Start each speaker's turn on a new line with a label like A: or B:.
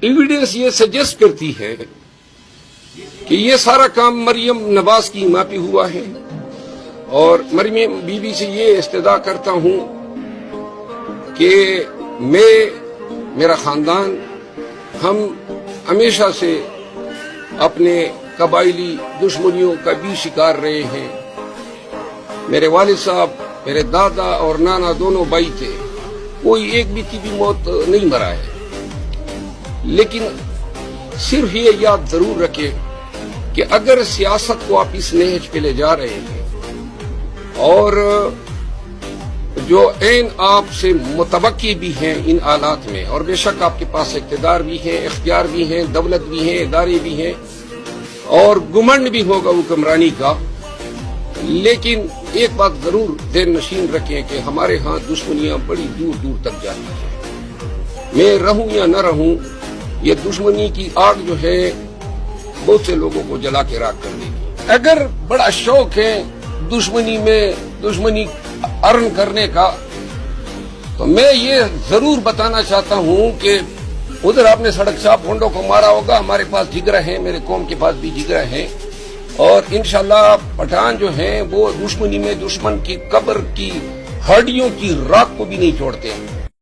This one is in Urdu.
A: ایویڈنس یہ سجیسٹ کرتی ہے کہ یہ سارا کام مریم نواز کی ماں پہ ہوا ہے، اور مریم بی بی سے یہ استدعا کرتا ہوں کہ میرا خاندان ہم ہمیشہ سے اپنے قبائلی دشمنیوں کا بھی شکار رہے ہیں۔ میرے والد صاحب، میرے دادا اور نانا دونوں بھائی تھے، کوئی ایک بھی کی بھی موت نہیں مرا ہے، لیکن صرف یہ یاد ضرور رکھے کہ اگر سیاست کو آپ اس نہج پہ لے جا رہے ہیں اور جو عین آپ سے متوقع بھی ہیں ان حالات میں، اور بے شک آپ کے پاس اقتدار بھی ہیں، اختیار بھی ہیں، دولت بھی ہیں، ادارے بھی ہیں، اور گمنڈ بھی ہوگا حکمرانی کا، لیکن ایک بات ضرور ذہن نشین رکھیں کہ ہمارے ہاں دشمنیاں بڑی دور دور تک جاتی ہیں۔ میں رہوں یا نہ رہوں، یہ دشمنی کی آگ جو ہے بہت سے لوگوں کو جلا کے راکھ کر دے گی۔ اگر بڑا شوق ہے دشمنی ارن کرنے کا، تو میں یہ ضرور بتانا چاہتا ہوں کہ ادھر آپ نے سڑک صاحب ہونڈوں کو مارا ہوگا، ہمارے پاس جگرہ ہیں، میرے قوم کے پاس بھی جگرہ ہیں، اور انشاءاللہ پٹھان جو ہیں وہ دشمنی میں دشمن کی قبر کی ہڈیوں کی راکھ کو بھی نہیں چھوڑتے ہیں۔